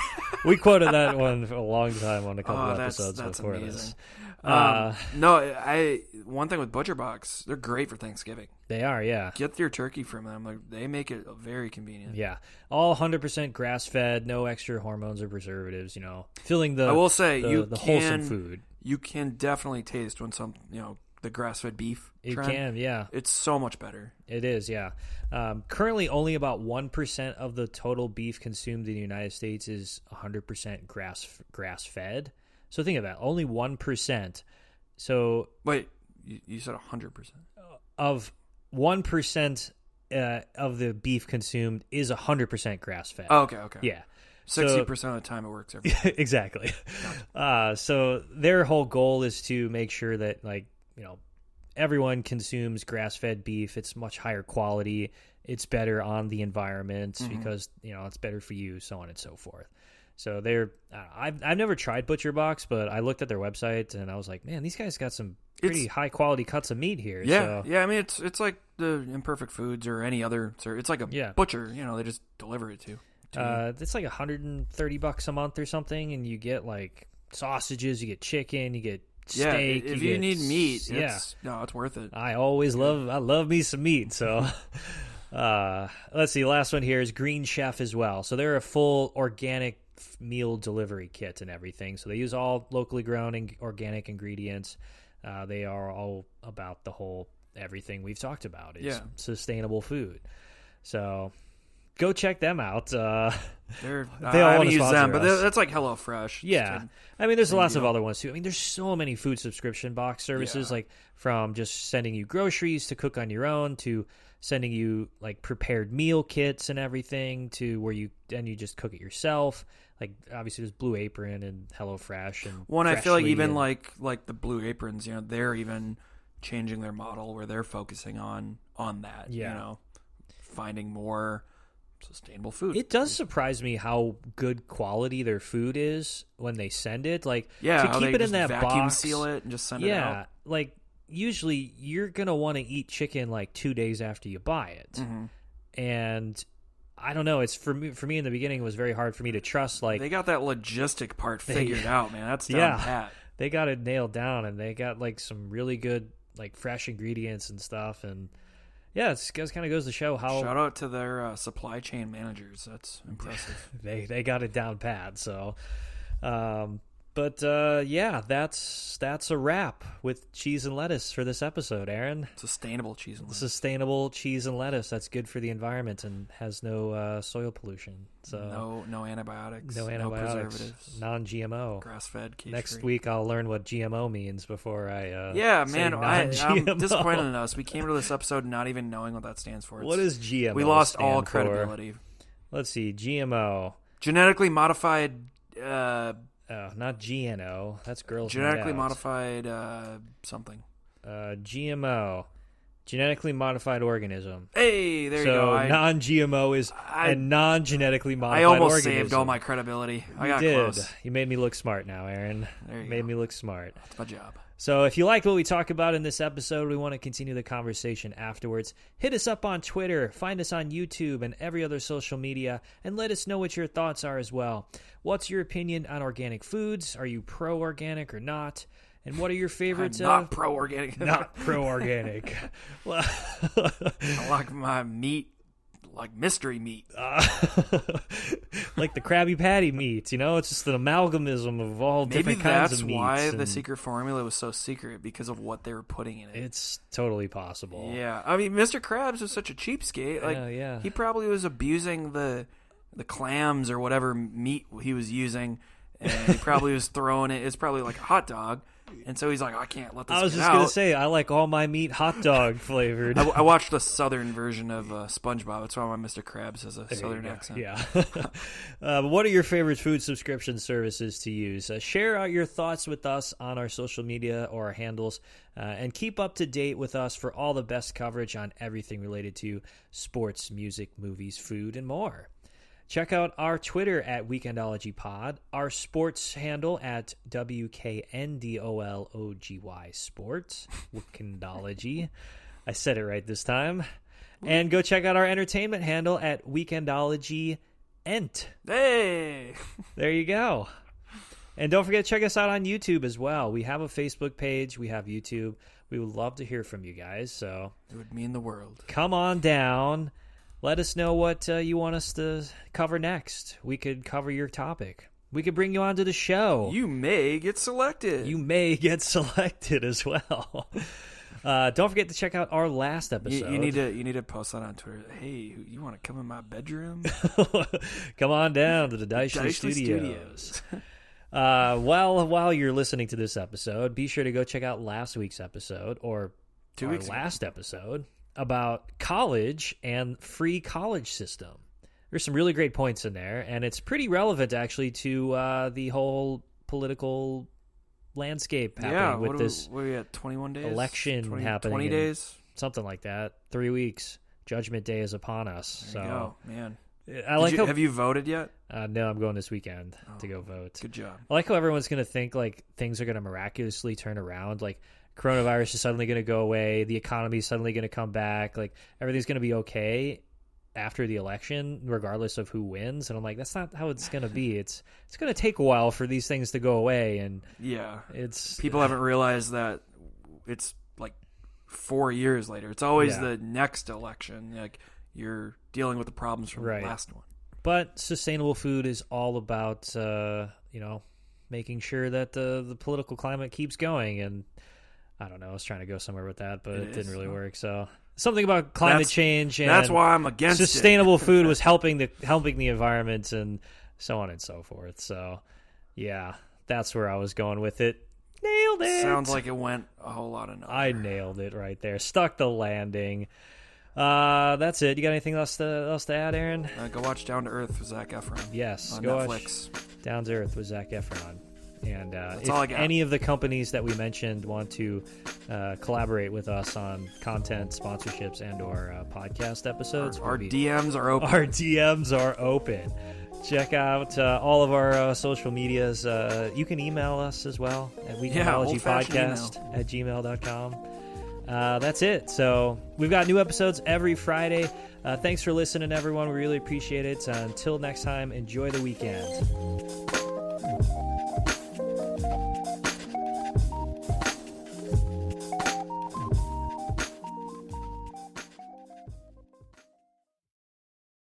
we quoted that one for a long time on a couple episodes before amazing. this. One thing with Butcher Box, they're great for Thanksgiving. They are, yeah. Get your turkey from them. Like, they make it very convenient. Yeah, all 100% grass fed, no extra hormones or preservatives. Filling the. I will say the wholesome food. You can definitely taste when the grass fed beef. Can, yeah. It's so much better. It is, yeah. Currently, only about 1% of the total beef consumed in the United States is 100% grass fed. So think of that, only 1%. So wait, you said 100%? Of 1% of the beef consumed is 100% grass fed. Oh, okay. Yeah. 60% of the time it works every time. Exactly. So their whole goal is to make sure that everyone consumes grass-fed beef. It's much higher quality. It's better on the environment because it's better for you, so on and so forth. So I've never tried Butcher Box, but I looked at their website and I was like, man, these guys got some pretty high quality cuts of meat here. Yeah, I mean it's like the Imperfect Foods or any other. It's like a butcher. They just deliver it to you. It's like $130 a month or something, and you get like sausages, you get chicken, you get steak. If you need meat, it's worth it. I love me some meat. So let's see. Last one here is Green Chef as well. So they're a full organic meal delivery kit and everything. So they use all locally grown and organic ingredients. They are all about the whole everything we've talked about is sustainable food. So go check them out. I haven't used them, but that's like HelloFresh. Yeah. I mean, there's lots of other ones too. I mean, there's so many food subscription box services, like from just sending you groceries to cook on your own to sending you like prepared meal kits and everything to where you just cook it yourself. Like obviously there's Blue Apron and HelloFresh and I feel like even like the Blue Aprons, they're even changing their model where they're focusing on that. Finding more sustainable food. It does surprise me how good quality their food is when they send it. Like to keep it in that vacuum box, seal it and just send it out. Like usually you're gonna want to eat chicken like 2 days after you buy it, and I don't know. It's for me in the beginning. It was very hard for me to trust. Like they got that logistic part figured out, man. That's down pat. They got it nailed down, and they got like some really good like fresh ingredients and stuff. And it kind of goes to show how. Shout out to their supply chain managers. That's impressive. They got it down pat. So, but But yeah, that's a wrap with cheese and lettuce for this episode, Aaron. Sustainable cheese and lettuce. Sustainable cheese and lettuce. That's good for the environment and has no soil pollution. So no antibiotics. No preservatives. Non-GMO. Grass-fed. Cage-free. Next week I'll learn what GMO means before I. Yeah, say man. non-GMO. I'm disappointed in us. We came to this episode not even knowing what that stands for. What does GMO? We lost stand all for? credibility. Let's see. GMO. Genetically modified. Oh, not GNO. That's girls. Genetically modified something. GMO. Genetically modified organism. Hey, there you So go. non-GMO is a non-genetically modified organism. I almost organism. saved all my credibility. I got did. close. You made me look smart now, Aaron. There you made go. me look smart. That's my job. So if you like what we talk about in this episode, we want to continue the conversation afterwards. Hit us up on Twitter, find us on YouTube and every other social media, and let us know what your thoughts are as well. What's your opinion on organic foods? Are you pro-organic or not? And what are your favorites? I'm not pro-organic. Not pro-organic. Well, I like my meat like mystery meat. Like the Krabby Patty meat, it's just an amalgamism of all different kinds of meats. Maybe that's why the secret formula was so secret, because of what they were putting in it. It's totally possible. Yeah. I mean, Mr. Krabs was such a cheapskate. Like, yeah. He probably was abusing the clams or whatever meat he was using, and he probably was throwing it. It's probably like a hot dog. And so he's like, I can't let this I was get just out. going to say, I like all my meat hot dog flavored. I watched the southern version of SpongeBob. That's why my Mr. Krabs has a southern accent. Yeah. What are your favorite food subscription services to use? Share out your thoughts with us on our social media or our handles, and keep up to date with us for all the best coverage on everything related to sports, music, movies, food, and more. Check out our Twitter at Weekendology Pod, our sports handle at WKNDOLOGY Sports, Weekendology. I said it right this time. And go check out our entertainment handle at Weekendology Ent. Hey! There you go. And don't forget to check us out on YouTube as well. We have a Facebook page. We have YouTube. We would love to hear from you guys. So it would mean the world. Come on down. Let us know what you want us to cover next. We could cover your topic. We could bring you onto the show. You may get selected. You may get selected as well. Don't forget to check out our last episode. You need to post that on Twitter. Hey, you want to come in my bedroom? Come on down to the Deichler Studios. While you're listening to this episode, be sure to go check out last week's episode, or our last episode, about college and free college system. There's some really great points in there, and it's pretty relevant actually to the whole political landscape happening with this. What are we at? 21 days? Election happening. 20 days? Something like that. 3 weeks. Judgment Day is upon us. There you go, man. Have you voted yet? No, I'm going this weekend to go vote. Good job. I like how everyone's going to think like things are going to miraculously turn around. Like coronavirus is suddenly going to go away. The economy is suddenly going to come back. Like everything's going to be okay after the election, regardless of who wins. And I'm like, that's not how it's going to be. It's going to take a while for these things to go away. And yeah, it's people haven't realized that it's like 4 years later. It's always the next election. Like you're dealing with the problems from the last one. But sustainable food is all about making sure that the political climate keeps going. And I don't know, I was trying to go somewhere with that, but it didn't really work. So something about climate change, and that's why I'm against sustainable food was helping the environment and so on and so forth. So yeah, that's where I was going with it. Nailed it. Sounds like it went a whole lot of. I nailed it right there. Stuck the landing. That's it. You got anything else to add, Aaron? Go watch Down to Earth with Zac Efron. Yes, on go Netflix. Watch Down to Earth with Zac Efron. And if all I got. Any of the companies that we mentioned want to collaborate with us on content, sponsorships, and/or podcast episodes, our DMs are open. Our DMs are open. Check out all of our social medias. You can email us as well at weekendologypodcast@gmail.com. That's it. So we've got new episodes every Friday. Thanks for listening, everyone. We really appreciate it. Until next time, enjoy the weekend.